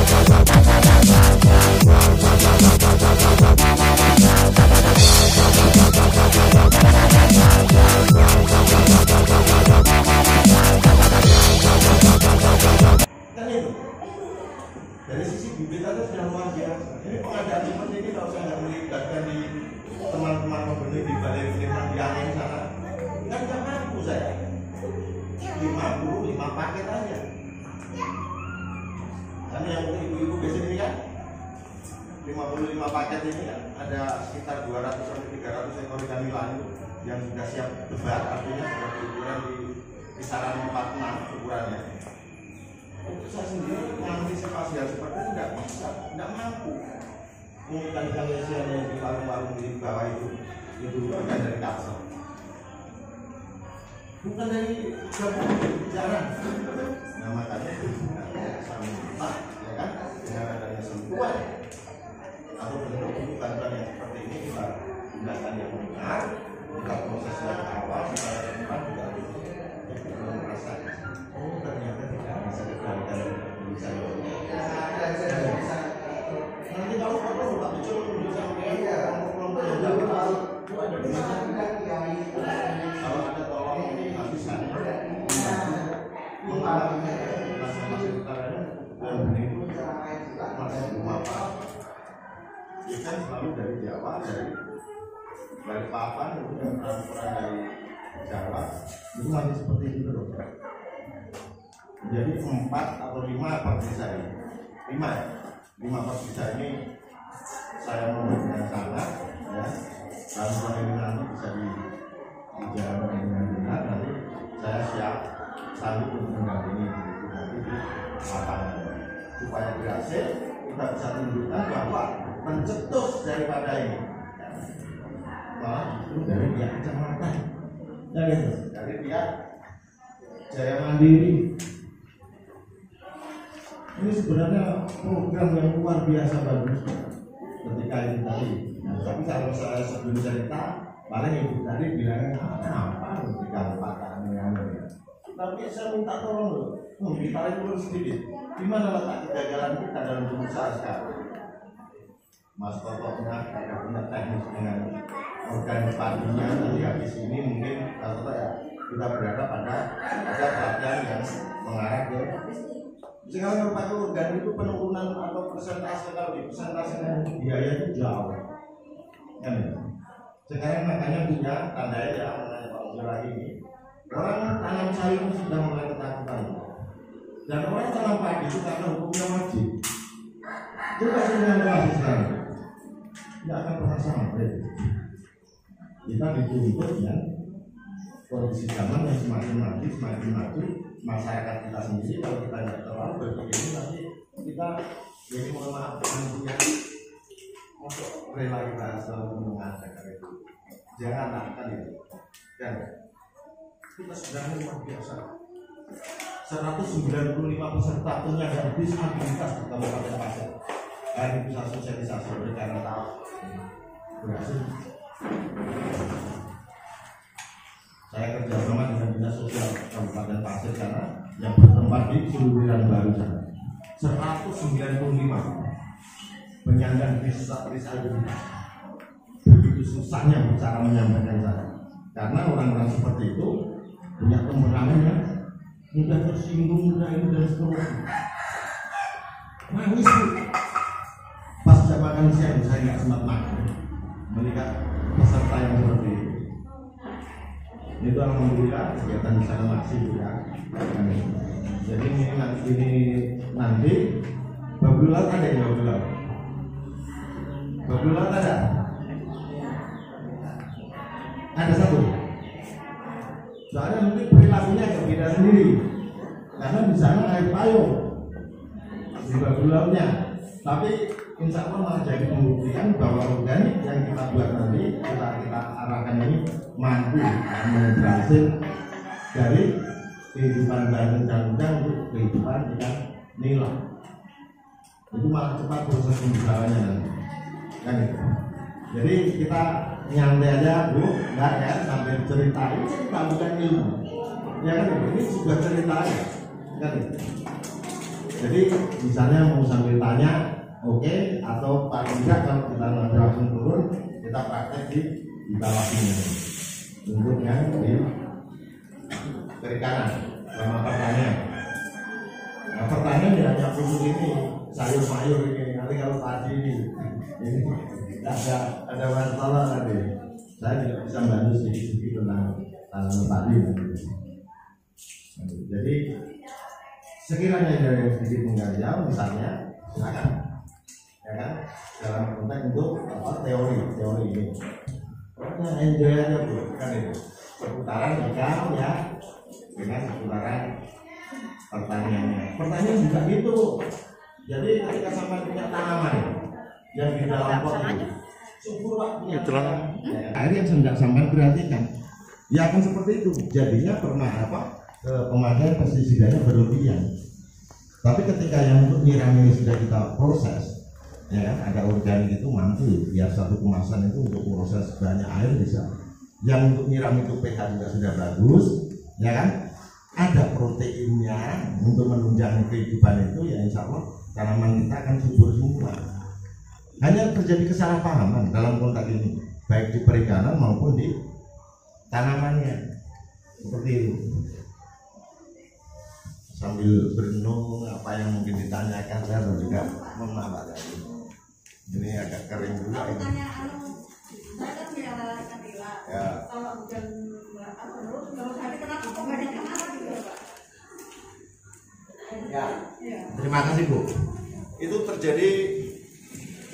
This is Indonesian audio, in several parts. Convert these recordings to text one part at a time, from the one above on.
Dari sisi bibit itu sudah luar biasa. Ini pengadaan seperti ini kalau saya nggak melibatkan di teman-teman pembeli di balai pengiriman di angin sana, kan nggak mampu saya. 5 paket aja. Dan yang ibu-ibu biasa ini kan 55 paket ini kan ada sekitar 200 sampai 300 ekor ikan nila yang sudah siap tebar, artinya sudah berukuran di kisaran 46 ukurannya. Untuk saya sendiri mengantisipasi hal seperti itu tidak bisa, tidak mampu. Ikan-ikan lesian yang di warung-warung di bawah itu bukan dari kapsel, bukan dari gabungan jalan. Nah makanya saya minta, ya kan, dengan adanya sentuhan atau bentuk bantuan yang seperti ini kita gunakan yang benar, kita proses yang awal supaya depan juga merasakan. Oh ternyata tidak bisa dikembalikan bisa. Nanti kalau perlu tak betul untuk sampai kelompok yang dapat itu ada di mana? Kalau ada tolong habiskan mengalami masing-masing utaranya dan begitu masih belum apa. Ikan selalu dari Jawa, dari Balikpapan, kemudian transferan dari Jawa itu masih seperti itu terus. Jadi 4 atau 5 per desa ini, 5 per desa ini saya membuatnya sana, ya. Kalau ini nanti bisa dijalankan dengan benar, nanti saya siap sanggup untuk mendampingi itu nanti di lapangan supaya berhasil kita bisa tunjukkan bahwa pencetus daripada ini malah itu dari pihak kecamatan, dari pihak Jaya Mandiri. Ini sebenarnya program yang luar biasa bagus ketika ini tadi. Nah, tapi kalau saya sebelum cerita, paling ibu tadi bilangnya apa ketika patahannya ya. Tapi saya minta tolong loh, ditarik dulu sedikit. Gimana letak kegagalan kita dalam berusaha sekarang? Mas Totoknya ada punya teknis dengan organ padinya nanti habis ini mungkin atau ya kita berada pada pelatihan yang mengarah ke sekarang yang pakai organ itu penurunan atau persentase kalau di persentase biaya itu jauh kan ya? Sekarang makanya punya tanda ya mengenai Pak Ujira ini orang tanam sayur sudah mulai ketakutan dan orang tanam padi itu karena hukumnya wajib. Coba sebenarnya masih sekarang tidak akan pernah sampai. Kita dituntut ya kondisi zaman yang semakin maju masyarakat kita sendiri kalau kita tidak terlalu berpikir nanti kita jadi mohon maaf punya untuk rela kita selalu mengatakan itu jangan lakukan itu dan kita sebenarnya luar biasa 195 peserta penyandang disabilitas di Kabupaten Pasir hari bisa sosialisasi oleh karena tahu berhasil. Saya kerjasama dengan Dinas Sosial Kabupaten Pasir karena yang bertempat di Suluwiran Baru sana 195 penyandang disabilitas. Begitu susahnya cara menyampaikan saya karena orang-orang seperti itu punya temperament yang mudah tersinggung, mudah ini dan seterusnya. Nangis pas jam makan siang saya nggak sempat makan melihat peserta yang seperti itu. Itu alhamdulillah kegiatan di sana masih juga. Jadi ini nanti babu laut ada ya babu laut ada. Ada satu. Soalnya mungkin perilakunya agak beda sendiri. Karena di sana air payung di babu lautnya. Tapi insya Allah malah jadi pembuktian bahwa organik yang kita buat nanti kita arahkan ini mampu berhasil dari kehidupan Bandung dan udang untuk kehidupan ikan nila. Itu malah cepat proses pembukaannya nanti. Kan itu. Jadi kita nyantai aja Bu, enggak ya sampai cerita ini kita bukan ilmu. Ya kan ini juga cerita ya. Kan itu. Jadi misalnya mau sambil tanya, oke, atau paling tidak kalau kita ada langsung turun, kita praktek di bawah ini untuk yang di kiri kanan sama pertanyaan. Nah, pertanyaan ya hanya khusus ini sayur-sayur ini, nanti kalau tadi ini ada masalah nanti. Saya juga bisa bantu sedikit-sedikit tentang tanaman tadi. Jadi sekiranya ada yang sedikit mengganjal, misalnya silakan, ya kan, dalam konteks untuk teori ini. Pokoknya enjoy aja bro, kan itu seputaran ikan ya, dengan seputaran pertanyaannya. Pertanyaan juga gitu. Jadi ketika sampai punya tanaman yang di dalam pot itu, subur waktunya. Air yang tidak sampai perhatikan, ya akan seperti itu. Jadinya pernah pemakaian pestisidanya berlebihan. Tapi ketika yang untuk nyiram ini sudah kita proses, ya kan, ada organik itu mampu ya satu kemasan itu untuk proses banyak air bisa. Yang untuk nyiram itu pH juga sudah bagus, ya kan, ada proteinnya untuk menunjang kehidupan itu, ya insya Allah tanaman kita akan subur semua. Hanya terjadi kesalahpahaman dalam konteks ini, baik di perikanan maupun di tanamannya, seperti itu. Sambil berenung apa yang mungkin ditanyakan, saya juga memamak tadi. Ini agak kering juga ini. Ya. Kalau hujan terus, kenapa kok banyak yang apa gitu ya, Pak? Ya. Terima kasih Bu. Itu terjadi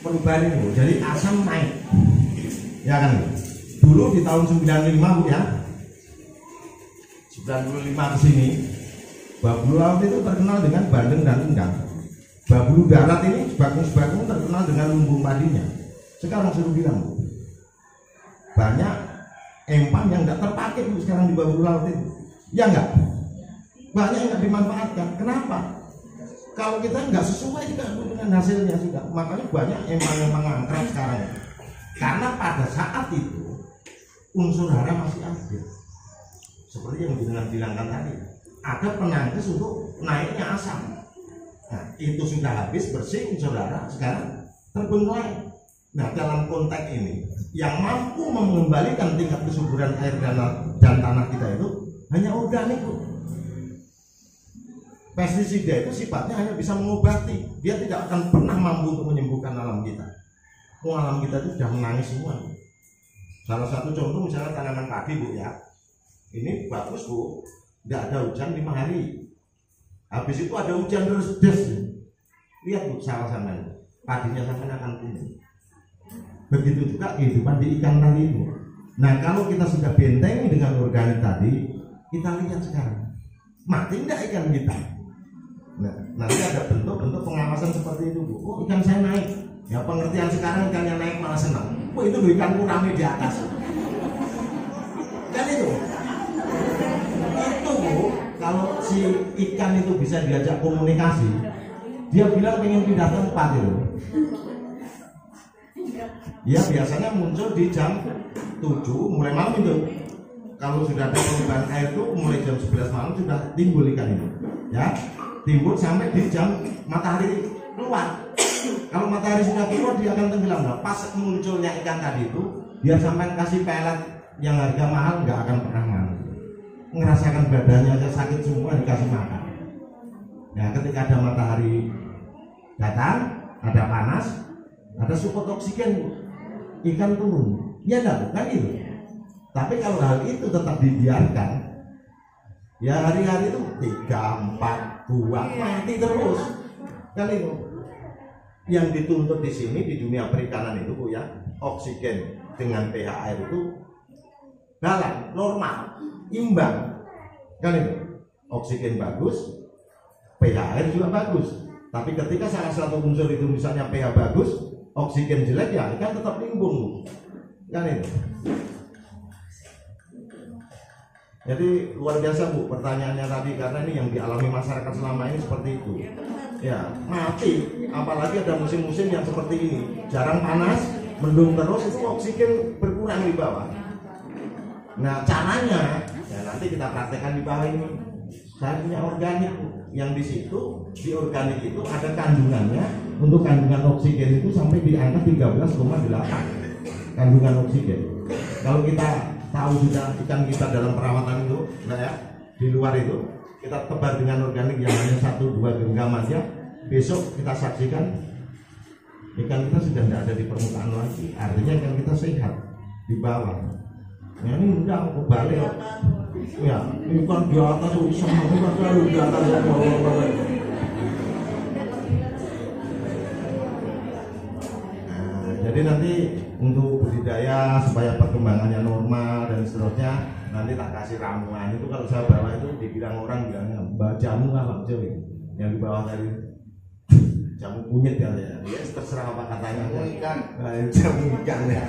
perubahan ini Bu. Jadi asam naik. Ya kan? Dulu di tahun 95 Bu ya. 95 ke sini. Babulu laut itu terkenal dengan bandeng dan endang. Babulu darat ini sebagong-sebagong terkenal dengan lumbung padinya. Sekarang suruh bilang, banyak empang yang tidak terpakai sekarang di babulu laut itu. Ya enggak? Banyak yang nggak dimanfaatkan. Kenapa? Kalau kita nggak sesuai juga dengan hasilnya sudah. Makanya banyak empang-empang angkrat sekarang. Karena pada saat itu unsur hara masih ada. Seperti yang bilangkan tadi. Ada penangkis untuk naiknya asam. Nah, itu sudah habis bersih saudara, sekarang terbengkalai. Nah, dalam konteks ini yang mampu mengembalikan tingkat kesuburan air dan tanah kita itu hanya organik. Pestisida itu sifatnya hanya bisa mengobati, dia tidak akan pernah mampu untuk menyembuhkan alam kita. Alam kita itu sudah menangis semua. Salah satu contoh misalnya tanaman padi Bu ya, ini bagus Bu, nggak ada hujan 5 hari, habis itu ada hujan terus des. Lihat Bu, salah sama ini, padinya sampai akan tumbuh. Begitu juga kehidupan di ikan tadi itu. Nah, kalau kita sudah bentengi dengan organik tadi, kita lihat sekarang mati enggak ikan kita. Nah, nanti ada bentuk-bentuk pengawasan seperti itu Bu. Oh, ikan saya naik. Ya, pengertian sekarang ikannya naik malah senang. Oh, itu loh ikanku rame di atas. Kan itu. Kalau si ikan itu bisa diajak komunikasi, dia bilang pengen pindah tempat itu. Ya biasanya muncul di jam 7 mulai malam itu. Kalau sudah ada perubahan air itu mulai jam 11 malam sudah timbul ikan itu. Ya, timbul sampai di jam matahari keluar. Kalau matahari sudah keluar dia akan tenggelam. Nah, pas munculnya ikan tadi itu, dia sampai kasih pelet yang harga mahal nggak akan pernah mau. Ngerasakan badannya aja sakit semua dikasih makan. Nah, ketika ada matahari datang, ada panas, ada support oksigen, ikan turun. Ya enggak, bukan itu. Tapi kalau hal itu tetap dibiarkan, ya hari-hari itu 3, 4, 2 mati terus. Kan itu. Yang dituntut di sini di dunia perikanan itu Bu ya, oksigen dengan pH air itu balance, normal, imbang. Kan itu. Oksigen bagus, pH air juga bagus. Tapi ketika salah satu unsur itu misalnya pH bagus, oksigen jelek, ya ikan tetap limbung. Kan itu. Jadi luar biasa Bu pertanyaannya tadi, karena ini yang dialami masyarakat selama ini seperti itu. Ya, mati. Apalagi ada musim-musim yang seperti ini, jarang panas, mendung terus, itu oksigen berkurang di bawah. Nah, caranya ya nanti kita praktekkan di bawah ini. Saya punya organik Bu. yang di situ di organik itu ada kandungannya. Untuk kandungan oksigen itu sampai di angka 13,8 kandungan oksigen. Kalau kita tahu sudah ikan kita dalam perawatan itu, nah ya, di luar itu kita tebar dengan organik yang hanya 1-2 genggam aja, besok kita saksikan ikan kita sudah tidak ada di permukaan lagi. Artinya ikan kita sehat di bawah. Nah, ini udah kebalik ya, ini kan di atas sama kan selalu di atas ya. Jadi nanti untuk budidaya supaya perkembangannya normal dan seterusnya, nanti tak kasih ramuan. Itu kalau saya bawa itu dibilang orang bilangnya mbak jamu nggak Pak Jo, yang di bawah tadi jamu kunyit ya, ya terserah apa katanya. Jamu ikan. Nah, jamu ikan ya.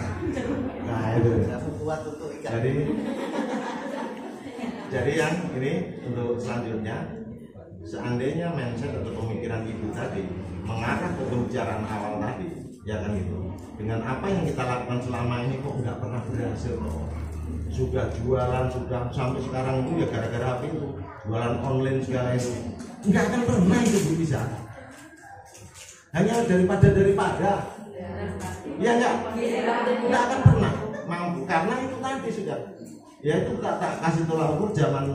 Nah itu. Jamu kuat untuk ikan. Jadi yang ini untuk selanjutnya, seandainya mindset atau pemikiran ibu tadi mengarah ke pembicaraan awal tadi, ya kan itu. Dengan apa yang kita lakukan selama ini kok nggak pernah berhasil loh. Sudah jualan, sudah sampai sekarang itu ya gara-gara apa itu, jualan online segala itu nggak akan pernah itu bisa. Hanya daripada ya nggak akan pernah mampu, karena itu tadi sudah ya itu tak kasih tolak ukur zaman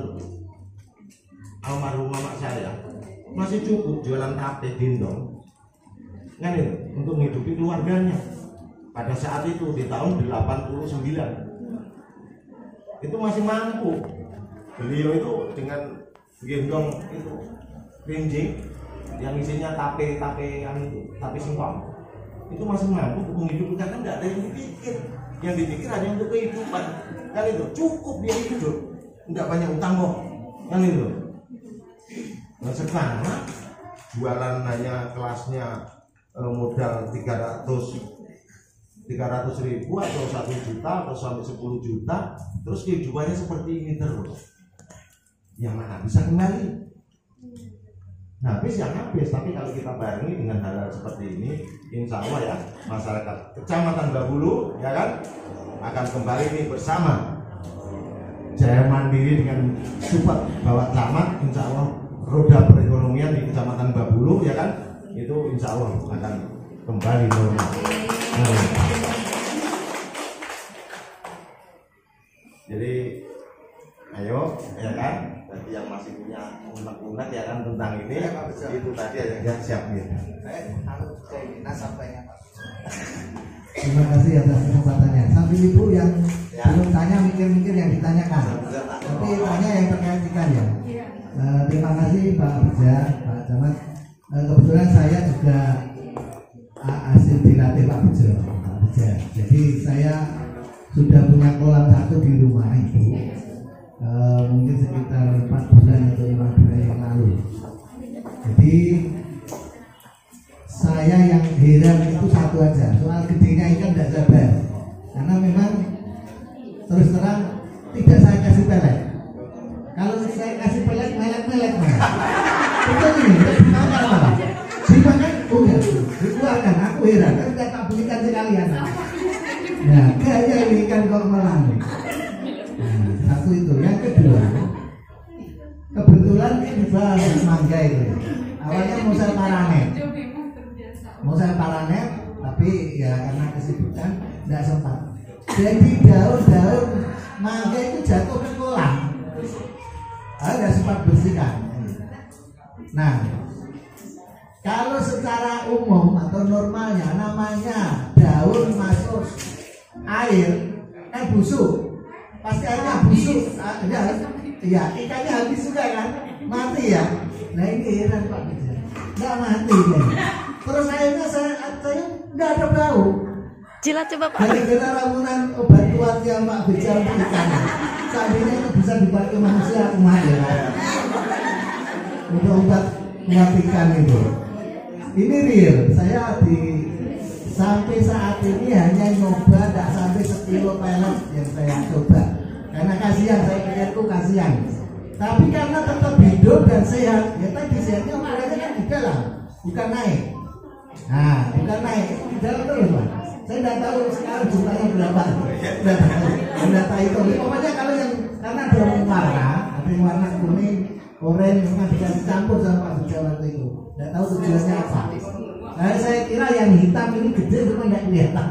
almarhum mama saya masih cukup jualan tape dindong kan itu untuk menghidupi keluarganya pada saat itu di tahun 89 itu masih mampu. Beliau itu dengan gendong itu rinjing yang isinya tape yang itu tape singkong itu masih mampu untuk menghidupi, karena tidak ada yang dipikir hanya untuk kehidupan kan itu, cukup dia hidup, tidak banyak utang kok kan itu. Nah sekarang jualan hanya kelasnya modal 300.000 atau 1 juta atau sampai 10 juta, terus kehidupannya seperti ini terus, yang mana bisa kembali. Nah, habis yang habis, tapi kalau kita barengi dengan hal seperti ini, insya Allah ya, masyarakat Kecamatan Babulu ya kan akan kembali ini bersama Jaya Mandiri dengan support Bapak Camat. Insya Allah roda perekonomian di Kecamatan Babulu ya kan, itu insya Allah akan kembali normal. Jadi ayo ya kan, bagi yang masih punya unek-unek ya kan tentang ini ya, itu tadi ya siap ya. Terima kasih atas kesempatannya. Sambil ibu yang belum tanya mikir-mikir yang ditanyakan, tapi tanya yang terkait ikan ya. Terima kasih Pak Beja, Pak Camat. Kebetulan saya juga hasil dilatih Pak Beja. Jadi saya sudah punya kolam satu di rumah ibu. Mungkin sekitar 4 bulan atau 5 bulan yang lalu. Jadi saya yang heran itu satu aja, soal gedenya ikan tidak sabar. Karena memang terus terang tidak saya kasih pelet. Kalau saya kasih pelet, melek-melek malah. Betul ini, dimakan malah. Dimakan, oh ya, dikeluarkan. Aku heran, kan tidak tak belikan sekalian. Nah, gaya ini ikan kok malah. Satu itu, yang kedua, kebetulan ini dibahas mangga itu. Awalnya mau saya paranet, tapi ya karena kesibukan tidak sempat. Jadi daun-daun mangga itu jatuh ke kolam, nggak sempat bersihkan. Nah, kalau secara umum atau normalnya namanya daun masuk air, busuk. Pasti airnya busuk, ya ikannya habis juga kan, mati ya. Nah ini heran Pak, nggak mati kan. Terus airnya saya nggak ada bau. Jilat coba Pak. Gara-gara ramuan obat kuatnya Pak Beja untuk ikan. Seandainya itu bisa dipakai manusia, kumat ya. Untuk obat kuat ikan itu. Ini real, saya sampai saat ini hanya nyoba tidak sampai 1 kilo pelet yang saya coba. Karena kasihan, saya pikirku kasihan. Tapi karena tetap hidup dan sehat, ya tadi sehatnya ukurannya kan di dalam, bukan naik. Nah, bukan naik, di dalam terus Pak. Saya tidak tahu sekarang jumlahnya berapa. Tidak tahu itu. Pokoknya kalau yang karena ada warna kuning, Oren memang dikasih campur sama Pak Beja waktu itu. Nggak tahu tujuannya apa. Nah, saya kira yang hitam ini gede cuma nggak kelihatan.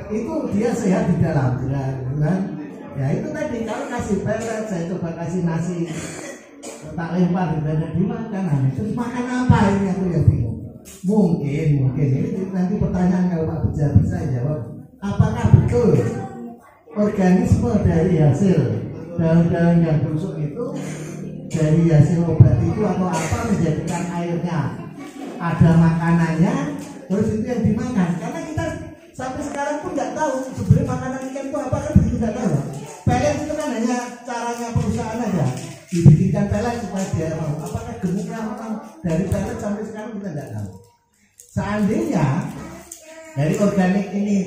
Itu dia sehat di dalam, kan? Ya itu tadi kalau kasih pelet, saya coba kasih nasi, tak lempar dimakan. Terus makan apa ini aku yang bingung. Mungkin ini nanti pertanyaan kalau Pak Beja bisa jawab. Apakah betul organisme dari hasil daun-daun yang busuk itu dari hasil obat itu atau apa menjadikan airnya ada makanannya terus itu yang dimakan? Karena kita sampai sekarang pun nggak tahu sebenarnya makanan ikan itu apa, kan begitu nggak tahu. Pelet itu kan hanya caranya perusahaan aja dibikinkan pelet supaya dia mau. Apakah gemuknya orang dari pelet sampai sekarang kita nggak tahu. Seandainya dari organik ini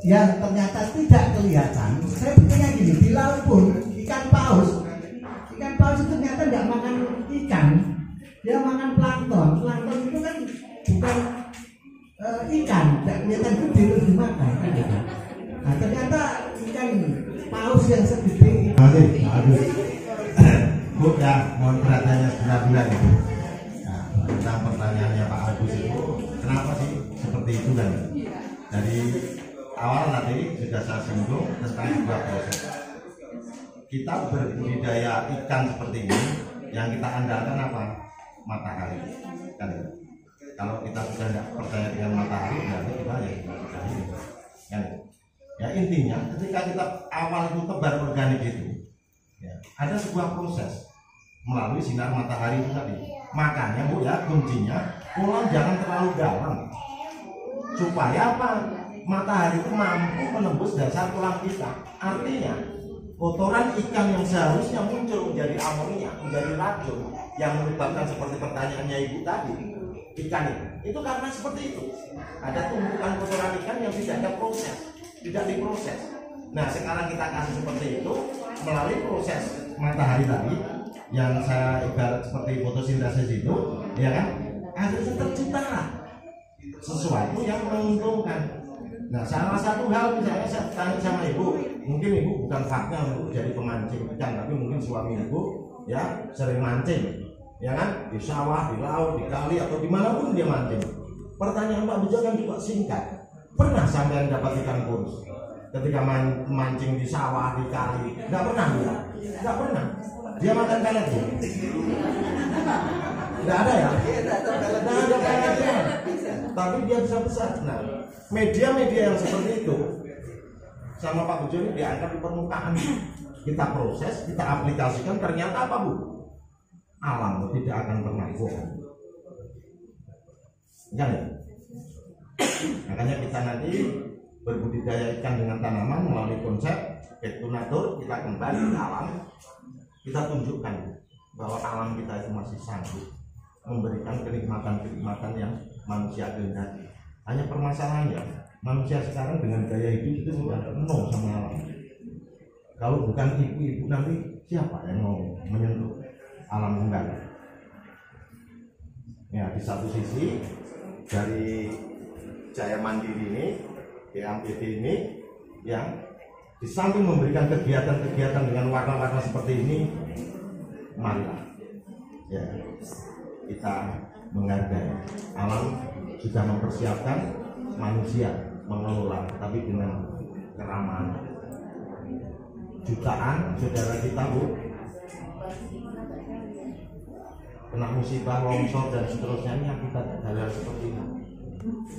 yang ternyata tidak kelihatan, saya pikirnya gini, di laut pun ikan paus itu ternyata tidak makan ikan, dia makan plankton. Plankton itu kan bukan ikan, tidak kelihatan gede terus dimakan. Nah ternyata ikan paus yang segede. Aduh, Bu ya, mohon perhatiannya sebentar itu. Nah, tentang pertanyaannya Pak Agus itu, kenapa sih seperti itu kan? Dari awal tadi sudah saya singgung tentang sebuah proses. Kita berbudidaya ikan seperti ini, yang kita andalkan apa? Matahari. Kan? Kalau kita sudah tidak percaya dengan matahari, berarti kita ya sudah ini. Kan? Ya intinya, ketika kita awal itu tebar organik itu, ya, ada sebuah proses melalui sinar matahari itu tadi. Makanya Bu ya, kuncinya kolam jangan terlalu dalam. Supaya apa? Matahari itu mampu menembus dasar kolam kita. Artinya kotoran ikan yang seharusnya muncul menjadi amonia, menjadi racun yang menyebabkan seperti pertanyaannya Ibu tadi, ikan itu karena seperti itu. Ada tumpukan kotoran ikan yang tidak ada proses, tidak diproses. Nah sekarang kita kasih seperti itu melalui proses matahari tadi yang saya ibarat seperti fotosintesis itu, ya kan? Akhirnya tercipta sesuatu yang menguntungkan. Nah salah satu hal misalnya saya tanya sama Ibu, mungkin Ibu bukan fakta untuk jadi pemancing ikan, tapi mungkin suami Ibu ya sering mancing, ya kan? Di sawah, di laut, di kali atau dimanapun dia mancing. Pertanyaan Pak Beja kan juga singkat. Pernah sampai dapat ikan kurus ketika mancing di sawah, di kali? Nggak pernah dia, nggak pernah. Dia makan pelet ya? Nggak ada ya? Nggak ada peletnya. Tapi dia bisa besar. Nah, media-media yang seperti itu sama Pak Bejo ini diangkat di permukaan. Kita proses, kita aplikasikan, ternyata apa Bu? Alam tidak akan pernah bohong. Ya, makanya kita nanti berbudidaya ikan dengan tanaman melalui konsep back to nature, kita kembali ke alam, kita tunjukkan bahwa alam kita itu masih sanggup memberikan kenikmatan-kenikmatan yang manusia kehendaki. Hanya permasalahannya manusia sekarang dengan gaya hidup itu sudah penuh sama alam. Kalau bukan ibu-ibu nanti siapa yang mau menyentuh alam kembali? Ya di satu sisi dari Jaya Mandiri ini, DMPD ini, yang di samping memberikan kegiatan-kegiatan dengan warna-warna seperti ini, marilah ya kita menghargai alam. Sudah mempersiapkan, manusia mengelola, tapi dengan keramahan. Jutaan saudara kita Bu kena musibah, longsor dan seterusnya, ini akibat hal-hal seperti ini.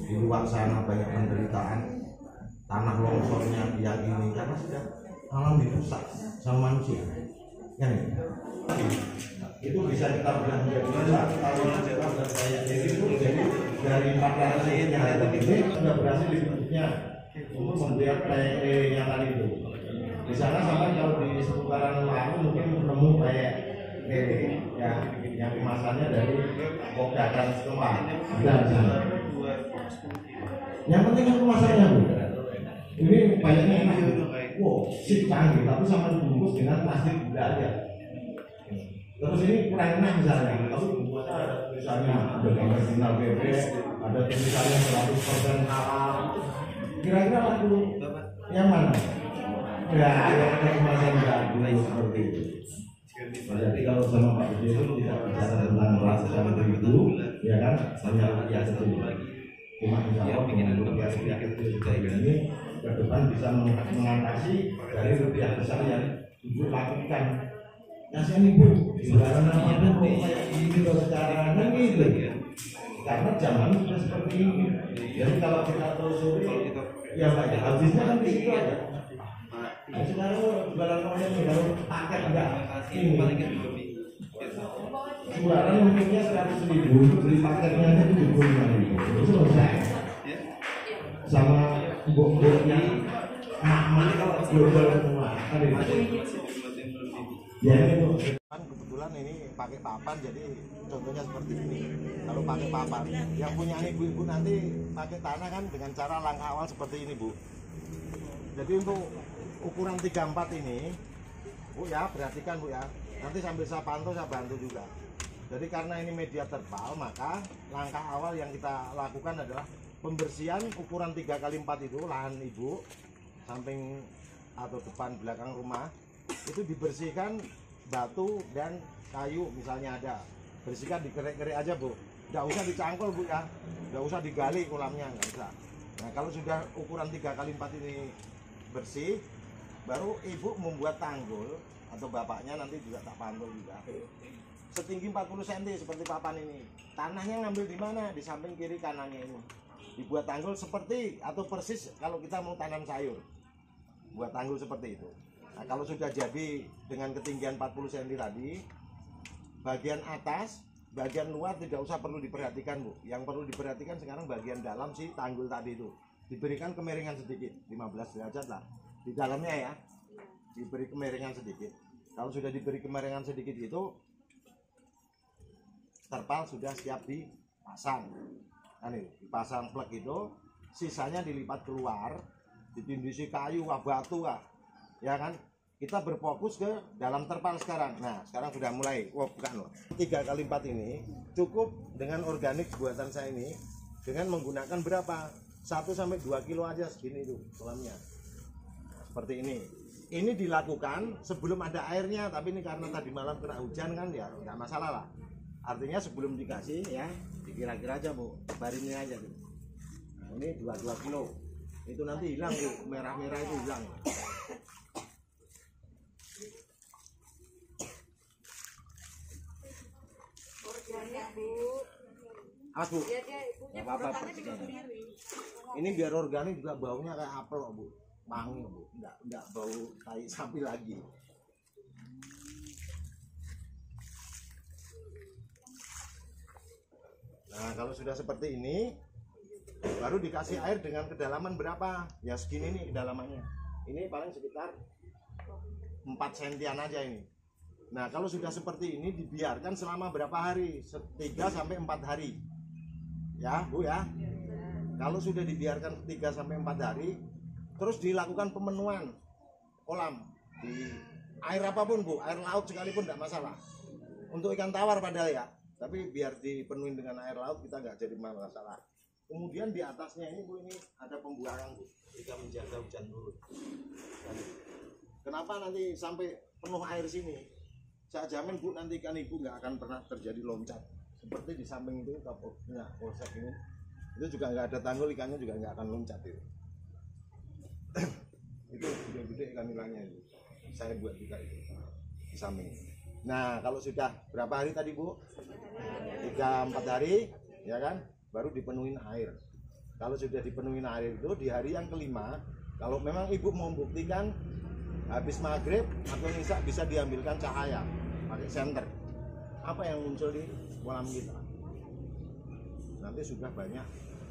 Di luar sana banyak penderitaan, tanah longsornya yang ini karena sudah alam dirusak sama manusia. Kan itu bisa kita bilang menjadi kalau jadi dari 400 yang ada ini sudah berhasil dibentuknya untuk membuat PE yang tadi itu. Di sana sampai kalau di seputaran lalu mungkin menemu kayak yang kemasannya dari kodakan setempat. Yang penting kan kemasannya Bu. Ini banyaknya enak. Wow, sip canggih, tapi sama dibungkus dengan plastik gula aja. Terus ini kurang enak misalnya, tapi bungkusnya ada tulisannya ada gambar sinar bebek, ada tulisannya 100% halal. Kira-kira laku yang mana? Ya, yang ada kemasan bagus seperti itu. Jadi kalau sama Pak Budi itu tidak bicara tentang ratusan ribu, ya kan, hanya rupiah kecil. Cuma insya Allah dengan rupiah kecil ini ke depan bisa mengatasi dari rupiah besar yang ibu lakukan. Kasihan ibu, ibarat namanya kok kayak gini loh caranya gitu. Karena zaman sudah seperti ini. Jadi kalau kita telusuri, ya banyak habisnya kan di situ aja. Nah, sekarang jualan online kalau paket enggak ini jualan mungkinnya 100.000, beli paketnya aja 75.000. Itu selesai. Sama bok-boknya emak-emak kalau global semua. Ya itu kebetulan ini pakai papan, jadi contohnya seperti ini. Kalau pakai papan, yang punya ibu-ibu nanti pakai tanah kan dengan cara langkah awal seperti ini, Bu. Jadi untuk ukuran 34 ini, Bu ya, perhatikan Bu ya. Nanti sambil saya pantau, saya bantu juga. Jadi karena ini media terpal, maka langkah awal yang kita lakukan adalah pembersihan ukuran 3x4 itu, lahan ibu, samping atau depan belakang rumah, itu dibersihkan batu dan kayu misalnya ada. Bersihkan, dikerek-kerek aja Bu. Nggak usah dicangkul Bu ya, nggak usah digali kolamnya, nggak usah. Nah kalau sudah ukuran 3x4 ini bersih, baru ibu membuat tanggul atau bapaknya nanti juga tak pantau juga setinggi 40 cm seperti papan ini. Tanahnya ngambil di mana? Di samping kiri kanannya ini. Dibuat tanggul seperti atau persis kalau kita mau tanam sayur, buat tanggul seperti itu. Nah kalau sudah jadi dengan ketinggian 40 cm tadi, bagian atas, bagian luar tidak usah perlu diperhatikan Bu. Yang perlu diperhatikan sekarang bagian dalam si tanggul tadi itu. Diberikan kemiringan sedikit, 15 derajat lah di dalamnya ya, diberi kemiringan sedikit. Kalau sudah diberi kemiringan sedikit itu, terpal sudah siap dipasang. Nah nih, dipasang plek itu, sisanya dilipat keluar, ditindisi kayu, batu, ya kan? Kita berfokus ke dalam terpal sekarang. Nah, sekarang sudah mulai. Wah, bukan loh. 3x4 ini cukup dengan organik buatan saya ini, dengan menggunakan berapa? 1 sampai 2 kilo aja segini itu kolamnya. Seperti ini. Ini dilakukan sebelum ada airnya, tapi ini karena tadi malam kena hujan kan ya nggak masalah lah. Artinya sebelum dikasih ya dikira-kira aja Bu, barinnya aja tuh. Nah, ini 2 kilo. Itu nanti hilang tuh, merah-merah itu hilang. Bu, nggak apa-apa. Ini biar organik juga baunya kayak apel Bu, wangi Bu, nggak bau tai sapi lagi. Nah kalau sudah seperti ini, baru dikasih air dengan kedalaman berapa? Ya segini nih kedalamannya. Ini paling sekitar 4 sentian aja ini. Nah kalau sudah seperti ini dibiarkan selama berapa hari? 3 sampai 4 hari. Ya Bu ya. Kalau sudah dibiarkan 3 sampai 4 hari, terus dilakukan pemenuhan kolam di air apapun Bu, air laut sekalipun tidak masalah. Untuk ikan tawar padahal ya, tapi biar dipenuhi dengan air laut kita nggak jadi masalah. Kemudian di atasnya ini Bu, ini ada pembuangan Bu, jika menjaga hujan turun. Kenapa nanti sampai penuh air sini? Saya jamin Bu, nanti ikan ibu nggak akan pernah terjadi loncat. Seperti di samping itu punya polsek ini, itu juga nggak ada tanggul, ikannya juga nggak akan loncat itu. Itu gede-gede ikan nilainya itu. Saya buat juga itu di samping. Nah kalau sudah berapa hari tadi Bu? 3-4 hari ya kan, baru dipenuhin air. Kalau sudah dipenuhin air itu di hari yang kelima, kalau memang ibu mau membuktikan habis maghrib atau isya bisa diambilkan cahaya pakai senter. Apa yang muncul di kolam kita? Nanti sudah banyak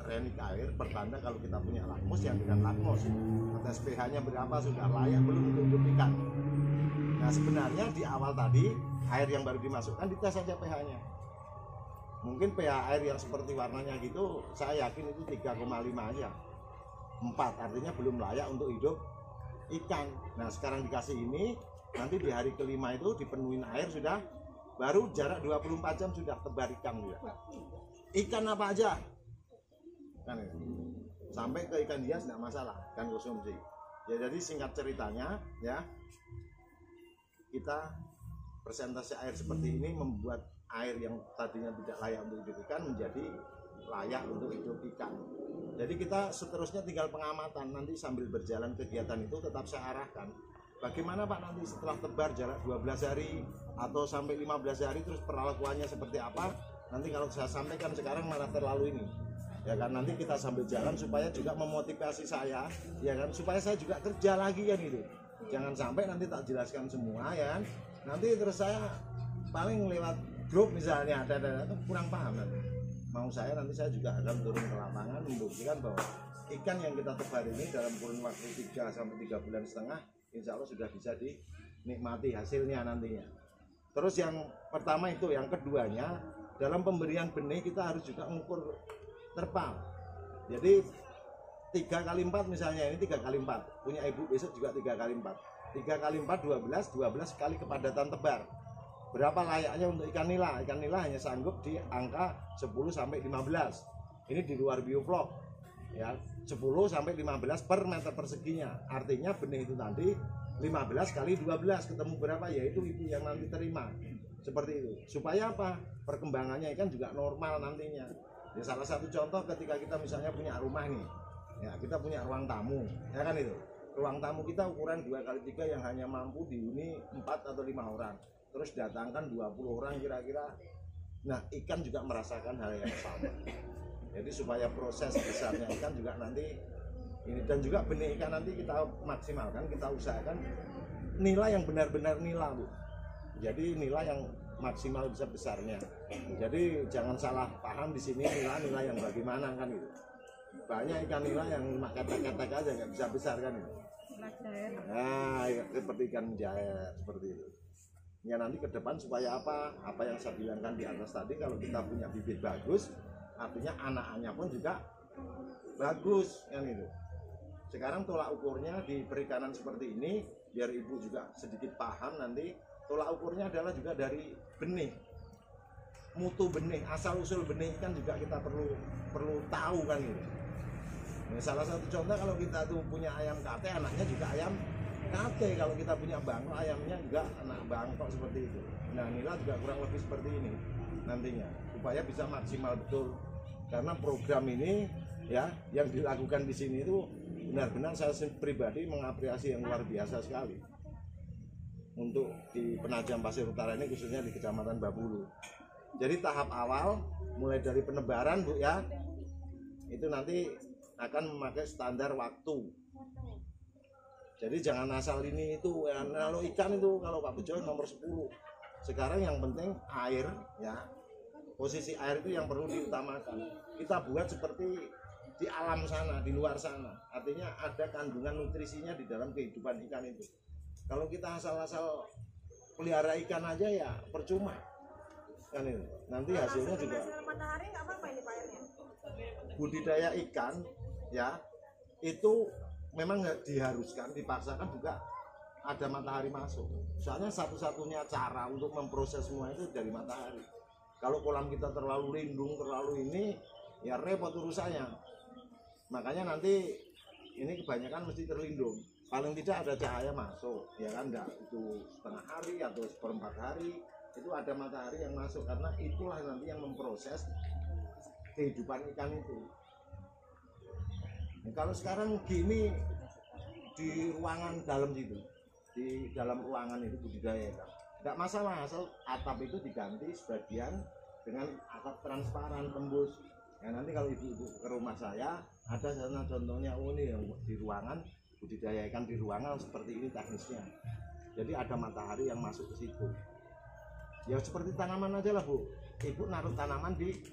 renik air, pertanda kalau kita punya lakmos yang dengan lakmos. Tes pH-nya berapa, sudah layak belum untuk hidup ikan. Nah sebenarnya di awal tadi air yang baru dimasukkan dites saja pH-nya. Mungkin pH air yang seperti warnanya gitu, saya yakin itu 3,5 aja. 4 artinya belum layak untuk hidup ikan. Nah sekarang dikasih ini, nanti di hari kelima itu dipenuhin air sudah, baru jarak 24 jam sudah tebar ikan juga. Ikan apa aja? Kan ya. Sampai ke ikan hias tidak masalah, ikan konsumsi. Ya jadi singkat ceritanya ya, kita persentase air seperti ini membuat air yang tadinya tidak layak untuk hidup ikan menjadi layak untuk hidup ikan. Jadi kita seterusnya tinggal pengamatan, nanti sambil berjalan kegiatan itu tetap saya arahkan. Bagaimana Pak nanti setelah tebar jarak 12 hari atau sampai 15 hari terus perlakuannya seperti apa? Nanti kalau saya sampaikan sekarang malah terlalu ini. Ya kan, nanti kita sambil jalan supaya juga memotivasi saya, ya kan, supaya saya juga kerja lagi kan gitu. Jangan sampai nanti tak jelaskan semua ya kan. Nanti terus saya paling lewat grup misalnya ada kurang paham nanti. Mau saya nanti saya juga akan turun ke lapangan membuktikan bahwa ikan yang kita tebar ini dalam kurun waktu 3 sampai 3 bulan setengah insya Allah sudah bisa dinikmati hasilnya nantinya. Terus yang pertama itu, yang keduanya dalam pemberian benih kita harus juga mengukur terpal. Jadi 3 kali 4 misalnya, ini 3 kali 4 punya ibu besok juga 3 kali 4 3 kali 4 12 kali kepadatan tebar. Berapa layaknya untuk ikan nila? Ikan nila hanya sanggup di angka 10 sampai 15. Ini di luar bioflok ya, 10 sampai 15 per meter perseginya. Artinya benih itu nanti 15 kali 12 ketemu berapa, yaitu ibu yang nanti terima. Seperti itu. Supaya apa? Perkembangannya ikan juga normal nantinya. Ya, salah satu contoh ketika kita misalnya punya rumah nih. Ya, kita punya ruang tamu, ya kan itu. Ruang tamu kita ukuran 2 kali 3 yang hanya mampu dihuni 4 atau 5 orang. Terus datangkan 20 orang kira-kira. Nah, ikan juga merasakan hal yang sama. Jadi supaya proses besarnya ikan juga nanti ini, dan juga benih ikan nanti kita maksimalkan, kita usahakan nilai yang benar-benar nila, Bu. Jadi nilai yang maksimal besarnya. Jadi jangan salah paham di sini nilai yang bagaimana kan itu. Banyak ikan nila yang ketek-ketek aja nggak bisa besar kan itu. Nah, seperti ikan mujair seperti itu. Ya nanti ke depan supaya apa? Apa yang saya bilangkan di atas tadi, kalau kita punya bibit bagus, artinya anak-anaknya pun juga bagus kan itu. Sekarang tolak ukurnya di perikanan seperti ini, biar ibu juga sedikit paham nanti. Tolak ukurnya adalah juga dari benih, mutu benih, asal usul benih ikan juga kita perlu tahu kan itu. Nah, salah satu contoh kalau kita tuh punya ayam kate, anaknya juga ayam kate. Kalau kita punya bangkok, ayamnya juga anak bangkok seperti itu. Nah, nila juga kurang lebih seperti ini nantinya, supaya bisa maksimal betul. Karena program ini ya yang dilakukan di sini itu benar-benar saya pribadi mengapresiasi yang luar biasa sekali. Untuk di Penajam Pasir Utara ini, khususnya di Kecamatan Babulu. Jadi tahap awal mulai dari penebaran, Bu ya, itu nanti akan memakai standar waktu. Jadi jangan asal ini itu ya. Kalau ikan itu, kalau Pak Bejo nomor 10. Sekarang yang penting air ya. Posisi air itu yang perlu diutamakan. Kita buat seperti di alam sana, di luar sana. Artinya ada kandungan nutrisinya di dalam kehidupan ikan itu. Kalau kita asal-asal pelihara ikan aja ya percuma. Kan itu. Nanti hasilnya juga. Matahari nggak apa-apa ini Pak airnya. Budidaya ikan ya itu memang nggak diharuskan, dipaksakan juga ada matahari masuk. Soalnya satu-satunya cara untuk memproses semua itu dari matahari. Kalau kolam kita terlalu lindung, terlalu ini, ya repot urusannya. Makanya nanti ini kebanyakan mesti terlindung. Paling tidak ada cahaya masuk, ya kan, enggak itu setengah hari atau seperempat hari itu ada matahari yang masuk, karena itulah nanti yang memproses kehidupan ikan itu. Nah, kalau sekarang gini di ruangan dalam situ, di dalam ruangan itu budidaya ikan, enggak masalah asal atap itu diganti sebagian dengan atap transparan tembus. Ya nanti kalau ibu-ibu ke rumah saya ada sana contohnya, oh ini yang di ruangan budidaya ikan di ruangan seperti ini teknisnya. Jadi ada matahari yang masuk ke situ. Ya seperti tanaman aja lah, Bu. Ibu naruh tanaman di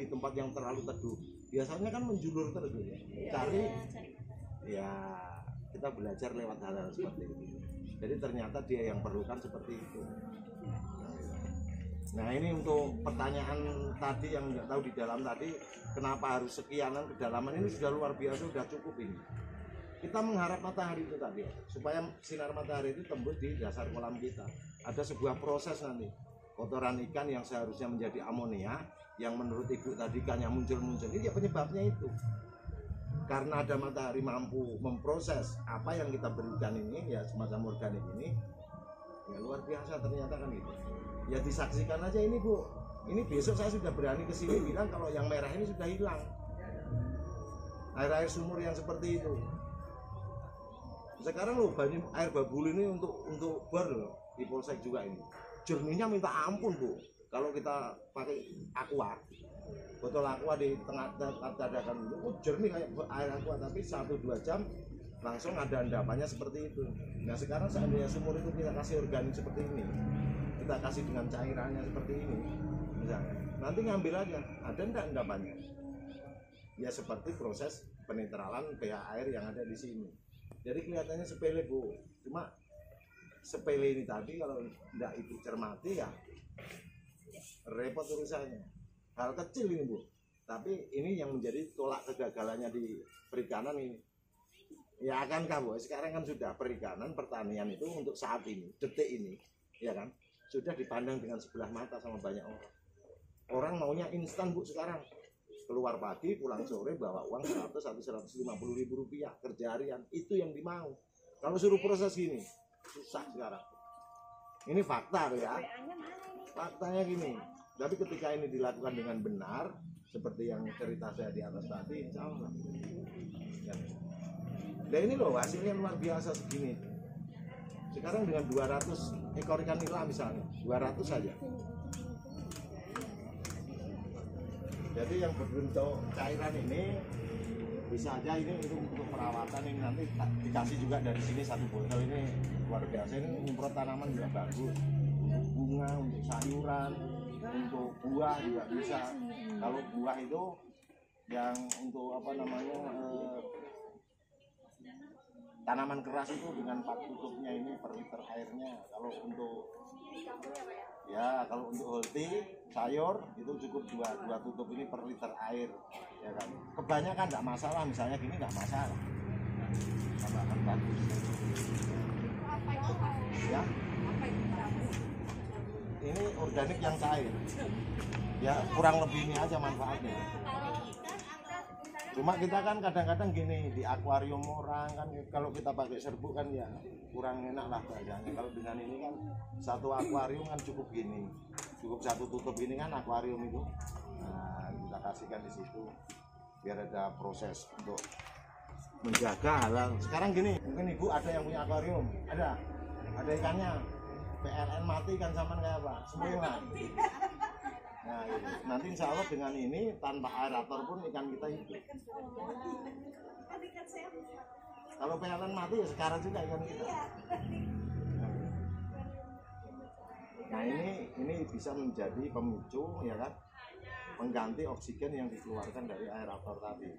tempat yang terlalu teduh. Biasanya kan menjulur terus ya. Cari ya kita belajar lewat hal-hal seperti itu. Jadi ternyata dia yang perlukan seperti itu. Nah ini untuk pertanyaan tadi yang nggak tahu di dalam tadi, kenapa harus sekianan kedalaman, ini sudah luar biasa, sudah cukup ini. Kita mengharap matahari itu tadi, supaya sinar matahari itu tembus di dasar kolam kita. Ada sebuah proses nanti, kotoran ikan yang seharusnya menjadi amonia, yang menurut ibu tadi ikannya muncul-muncul, ini ya penyebabnya itu. Karena ada matahari mampu memproses apa yang kita berikan ini, ya semacam organik ini, Ya luar biasa ternyata kan gitu. Ya disaksikan aja ini Bu. Ini besok saya sudah berani ke sini bilang kalau yang merah ini sudah hilang. Air-air sumur yang seperti itu. Sekarang loh air babul ini untuk bar loh di Polsek juga ini. Jernihnya minta ampun Bu. Kalau kita pakai aqua, botol aqua di tengah dadakan itu, jernih kayak air aqua, tapi 1-2 jam langsung ada endapannya seperti itu. Nah sekarang seandainya sumur itu kita kasih organik seperti ini, kita kasih dengan cairannya seperti ini, misalnya, nanti ngambil aja, ada enggak endapannya? Ya seperti proses penetralan pH air yang ada di sini. Jadi kelihatannya sepele Bu, cuma sepele ini tadi kalau enggak itu cermati ya repot urusannya. Hal kecil ini Bu, tapi ini yang menjadi tolak kegagalannya di perikanan ini. Ya akankah Bu, sekarang kan sudah perikanan, pertanian itu untuk saat ini, detik ini, ya kan, sudah dipandang dengan sebelah mata sama banyak orang. Orang maunya instan Bu sekarang. Keluar pagi, pulang sore, bawa uang 100-150 ribu rupiah kerja harian, itu yang dimau. Kalau suruh proses gini, susah sekarang. Ini fakta ya. Faktanya gini. Tapi ketika ini dilakukan dengan benar, seperti yang cerita saya di atas tadi, insya Allah. Ya. Dan ini loh hasilnya luar biasa segini. Sekarang dengan 200 ekor ikan nila misalnya, 200 saja. Jadi yang berbentuk cairan ini bisa aja ini untuk perawatan, ini nanti dikasih juga dari sini satu botol, ini luar biasa. Ini nyemprot tanaman juga bagus, untuk bunga, untuk sayuran, untuk buah juga bisa. Kalau buah itu yang untuk apa namanya tanaman keras itu dengan 4 tutupnya ini per liter airnya. Kalau untuk holti sayur itu cukup 2 tutup ini per liter air, ya kan. Kebanyakan nggak masalah, misalnya gini nggak masalah, tambahkan bagus. Ya, ini organik yang cair. Ya kurang lebih ini aja manfaatnya. Cuma kita kan kadang-kadang gini di akuarium orang kan, kalau kita pakai serbuk kan ya kurang enak lah bahasanya. Kalau dengan ini kan satu akuarium kan cukup gini, cukup 1 tutup ini kan akuarium itu. Nah kita kasihkan di situ biar ada proses untuk menjaga halal. Sekarang gini, mungkin ibu ada yang punya akuarium, ada ikannya, PLN mati kan sama kayak apa? Semua. Nah, ini. Nanti insya Allah dengan ini tanpa aerator pun ikan kita hidup. Kalau PLN mati ya sekarang juga ikan kita. Nah ini bisa menjadi pemicu ya kan, mengganti oksigen yang dikeluarkan dari aerator tadi.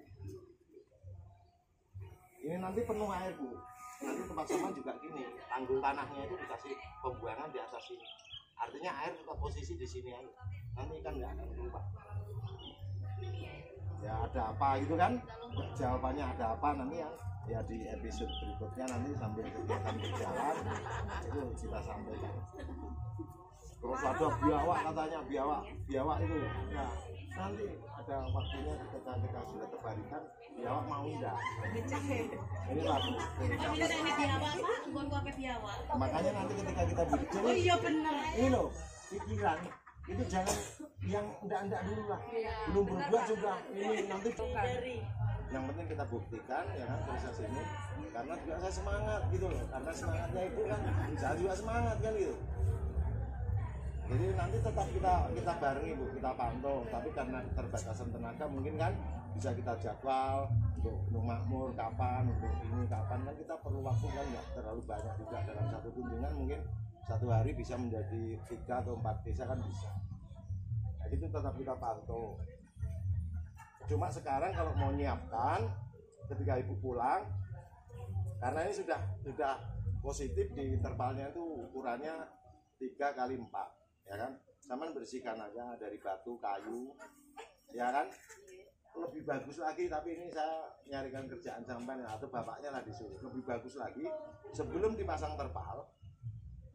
Ini nanti penuh air Bu. Nanti tempat sampah juga gini, tanggul tanahnya itu dikasih pembuangan di atas sini. Artinya air tetap posisi di sini aja. Nanti ikan nggak akan keluar. Ya ada apa gitu kan? Jawabannya ada apa nanti ya di episode berikutnya nanti sambil kegiatan berjalan itu kita sampaikan. Terus ada biawak katanya biawak itu. Nah nanti ada waktunya ketika kita sudah terbarikan biawak mau enggak? Ini lagu. Makanya nanti ketika kita bikin, oh iya benar. Ini loh pikiran itu jangan yang enggak dulu lah. Belum berbuat juga ini nanti yang penting kita buktikan ya kan proses ini, karena juga saya semangat gitu loh, karena semangatnya itu kan saya juga semangat kan gitu. Jadi nanti tetap kita barengi Bu, kita pantau, tapi karena keterbatasan tenaga mungkin kan bisa kita jadwal untuk makmur kapan, untuk ini kapan, kan kita perlu waktu kan nggak terlalu banyak juga dalam satu kunjungan, mungkin 1 hari bisa menjadi 3 atau 4 desa kan bisa. Nah itu tetap kita pantau. Cuma sekarang kalau mau nyiapkan ketika ibu pulang, karena ini sudah positif di terpalnya itu ukurannya 3x4 ya kan, sama bersihkan aja dari batu kayu ya kan, lebih bagus lagi. Tapi ini saya nyarikan kerjaan sampai atau bapaknya lah disuruh lebih bagus lagi sebelum dipasang terpal.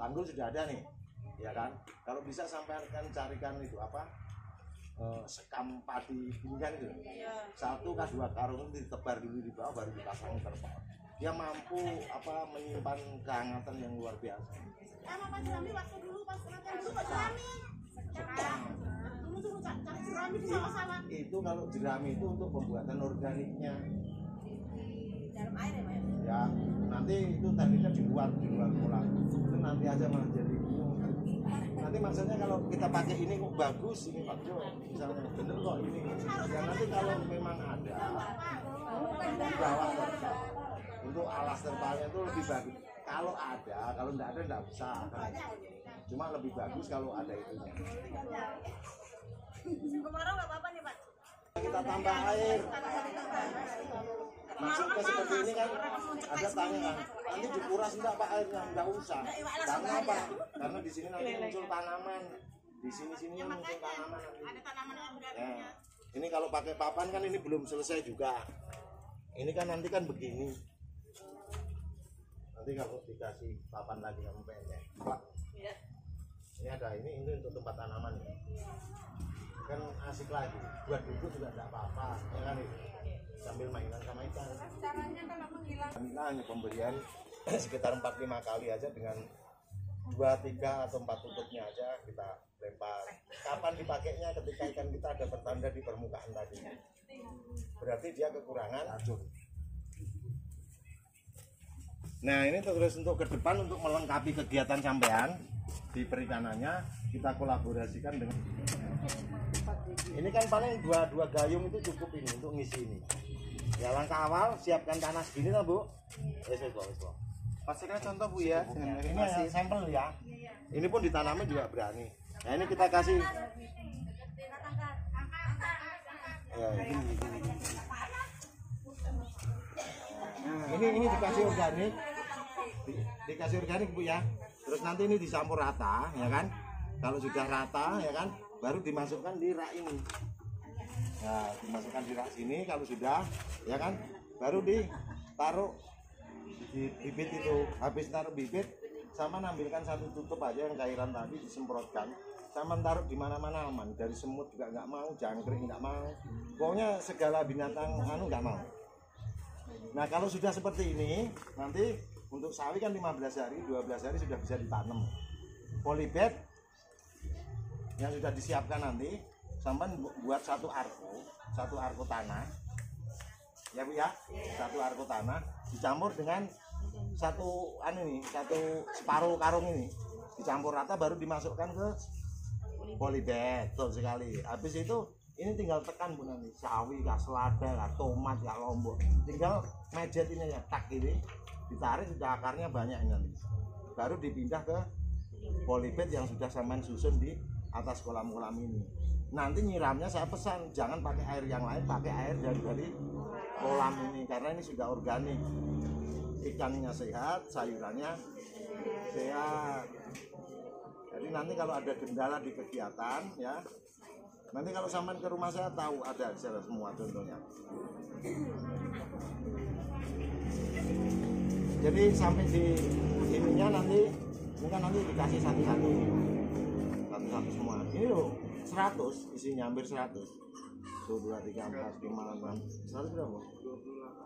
Tanggul sudah ada nih ya kan, kalau bisa sampai kan carikan itu apa sekam padi pinggan itu 1 ke 2 karung itu ditebar dulu di bawah baru dipasang terpal. dia mampu menyimpan kehangatan yang luar biasa. Emang Pak Jerami waktu dulu pas latihan dulu Pak Jerami. Dulu tuh cari jerami di sawah-sawah. Itu kalau jerami itu untuk pembuatan organiknya. Dalam air ya Pak? Ya, nanti itu tekniknya dibuat pulang. Itu nanti aja malah jadi bingung. Nanti maksudnya kalau kita pakai ini kok bagus ini Pak Jo, misalnya bener kok ini. Ya nanti kalau memang ada dibawa untuk alas terpalnya itu lebih bagus. Kalau ada, kalau enggak ada enggak bisa. Cuma lebih bagus kalau ada itunya. Kemarau nggak apa-apa nih Pak? Kita tambah air. Masuk ke seperti ini kan ada tanya kan, nanti dikuras enggak Pak airnya? Enggak usah. Karena apa? Karena di sini nanti muncul tanaman. Di sini muncul tanaman nanti. Ada tanaman yang berarti. Ya. Ini kalau pakai papan kan ini belum selesai juga. Ini kan nanti kan begini. Nanti kalau dikasih papan lagi sama pendek. Pak. Ini ada ini untuk tempat tanaman ya. Kan asik lagi. Buat duduk juga enggak apa-apa. Ya kan itu. Sambil mainan sama ikan. Caranya kalau menghilangkan. Kita hanya pemberian sekitar 4-5 kali aja dengan 2-3 atau 4 tutupnya aja kita lempar. Kapan dipakainya? Ketika ikan kita ada bertanda di permukaan tadi. Berarti dia kekurangan racun. Nah ini terus untuk ke depan untuk melengkapi kegiatan sampean di perikanannya kita kolaborasikan dengan ini kan paling dua gayung itu cukup ini untuk ngisi ini. Ya langkah awal siapkan tanah segini lah Bu. Wes. Pastikan contoh Bu ya. Ini ya, sampel ya. Ini pun ditanami juga berani. Nah ini kita kasih. Ya, ini dikasih organik. Dikasih organik Bu ya. Terus nanti ini dicampur rata ya kan. Kalau sudah rata ya kan, baru dimasukkan di rak ini. Nah, dimasukkan di rak sini kalau sudah ya kan, baru ditaruh di bibit itu. Habis taruh bibit sama ambilkan satu tutup aja yang cairan tadi disemprotkan. Sama taruh di mana-mana aman. Dari semut juga nggak mau, jangkrik nggak mau. Pokoknya segala binatang nggak mau. Nah, kalau sudah seperti ini, nanti untuk sawi kan 15 hari, 12 hari sudah bisa ditanam. Polybag yang sudah disiapkan nanti sampai buat satu arko tanah ya Bu ya, satu arko tanah dicampur dengan satu separuh karung ini dicampur rata baru dimasukkan ke polybag. Betul sekali. Habis itu ini tinggal tekan Bu nanti sawi, selada, tomat, lombok, tinggal mejet ini ya tak ini ditarik sudah akarnya banyak nanti baru dipindah ke polybag yang sudah sampean susun di atas kolam-kolam ini. Nanti nyiramnya saya pesan jangan pakai air yang lain, pakai air dari kolam ini karena ini sudah organik. Ikannya sehat, sayurannya sehat. Jadi nanti kalau ada kendala di kegiatan ya, nanti kalau sampai ke rumah saya tahu ada semua contohnya. Jadi sampai di ininya nanti ini kan nanti dikasih satu-satu semua. Ini loh 100 isinya hampir 100. 1, 2, 3, 4, 5, 6, 100 berapa?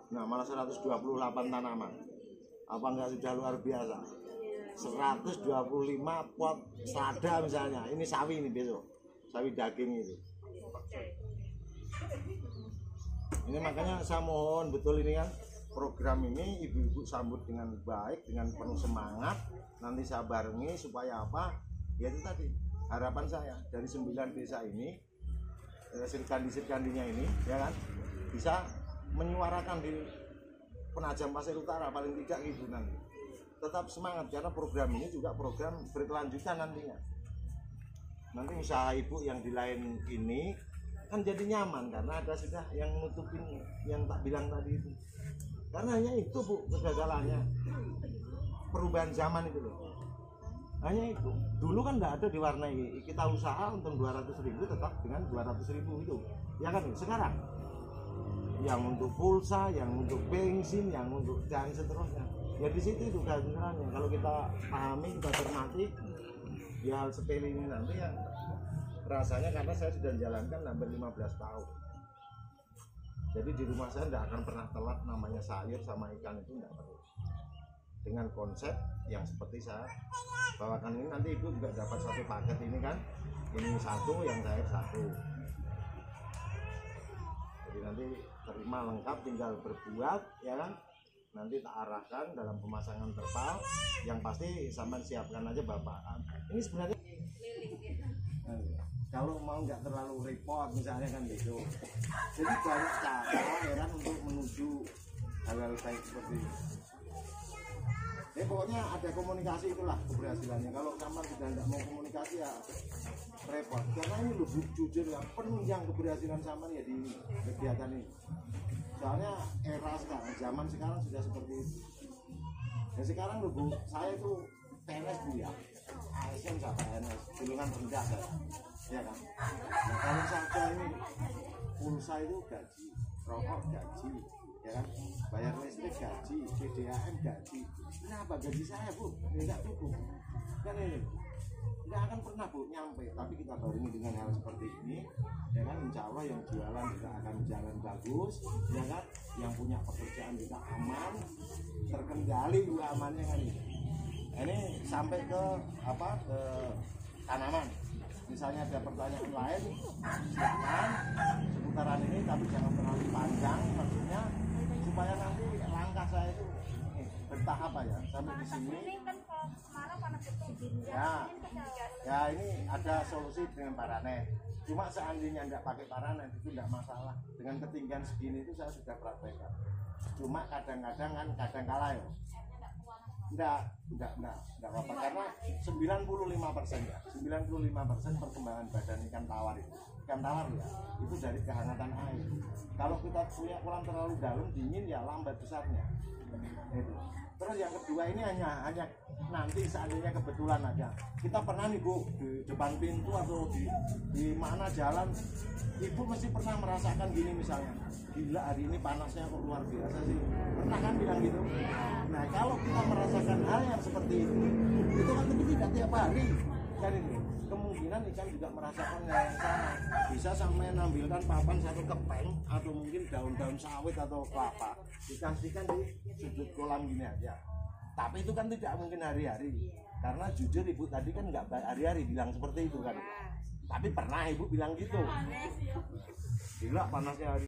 Nah malah 128 tanaman. Apa enggak sudah luar biasa? 125 pot selada misalnya. Ini sawi ini besok. Sawi daging itu. Ini makanya saya mohon betul ini kan program ini ibu-ibu sambut dengan baik, dengan penuh semangat. Nanti saya barengi supaya apa? Ya itu tadi harapan saya dari 9 desa ini, sirkandi-sirkandinya ini, ya kan, bisa menyuarakan di Penajam Pasir Utara paling tidak gitu nanti. Tetap semangat karena program ini juga program berkelanjutan nantinya. Nanti usaha ibu yang di lain ini kan jadi nyaman karena ada sudah yang nutupin yang tak bilang tadi itu. Karena hanya itu Bu kegagalannya. Perubahan zaman itu loh. Hanya itu. Dulu kan nggak ada diwarnai. Kita usaha untung 200.000 tetap dengan 200.000 itu. Ya kan? Sekarang yang untuk pulsa, yang untuk bensin, yang untuk dan seterusnya. Ya di situ itu kehadirannya. Kalau kita pahami, kita cermati, ya hal sepele ini nanti ya rasanya karena saya sudah menjalankan hampir 15 tahun. Jadi di rumah saya tidak akan pernah telat namanya sayur sama ikan itu tidak perlu. Dengan konsep yang seperti saya bawakan ini, nanti ibu juga dapat satu paket ini kan, ini satu, yang sayur satu. Jadi nanti terima lengkap, tinggal berbuat ya kan. Nanti tak arahkan dalam pemasangan terpal. Yang pasti sampai siapkan aja bapak. Ini sebenarnya kalau mau nggak terlalu repot misalnya kan gitu. Jadi banyak cara ya kan untuk menuju hal-hal baik seperti ini. Pokoknya ada komunikasi, itulah keberhasilannya. Kalau sampai sudah tidak mau komunikasi ya repot. Karena ini loh jujur ya, penunjang keberhasilan sampai ya di kegiatan ini. Soalnya era sekarang, zaman sekarang sudah seperti itu. Dan sekarang loh Bu, saya itu PNS Bu ya, ASN nggak PNS, golongan rendah saya, ya kan. Nah kalau saja ini pulsa itu gaji, rokok gaji, ya kan, bayar listrik gaji, PDAM gaji. Kenapa gaji saya Bu? Tidak cukup. Kan ini nggak akan pernah Bu nyampe. Tapi kita barengi dengan hal seperti ini, ya kan, insya Allah yang jualan juga akan jalan bagus, ya kan, yang punya pekerjaan juga aman, terkendali juga amannya kan ini. Ini sampai ke apa, ke tanaman. Misalnya ada pertanyaan lain silakan seputaran ini, tapi jangan terlalu panjang, maksudnya supaya nanti langkah saya itu bertahap aja sampai di sini. Ya ini ada solusi dengan paranet. Cuma seandainya tidak pakai paranet itu tidak masalah. Dengan ketinggian segini itu saya sudah praktekkan. Cuma kadang-kadang kan kadang-kala ya. Enggak apa-apa, karena 95% ya, 95% perkembangan badan ikan tawar itu. Ikan tawar ya, itu dari kehangatan air. Kalau kita punya kolam terlalu dalam, dingin ya lambat besarnya. Itu. Terus yang kedua ini hanya nanti seandainya kebetulan aja. Kita pernah nih Bu, di depan pintu atau di mana jalan, Ibu mesti pernah merasakan gini misalnya, gila hari ini panasnya kok luar biasa sih. Pernah kan bilang gitu? Nah kalau kita merasakan hal yang seperti itu kan tapi tidak tiap hari kan ini. Kemungkinan ikan juga merasakan hal yang sama. Bisa sampai nampilkan papan satu kepeng atau mungkin daun-daun sawit atau kelapa, dikasihkan di sudut kolam gini aja. Tapi itu kan tidak mungkin hari-hari. Karena jujur Ibu tadi kan nggak hari-hari bilang seperti itu kan. Tapi pernah Ibu bilang gitu. Gila panasnya hari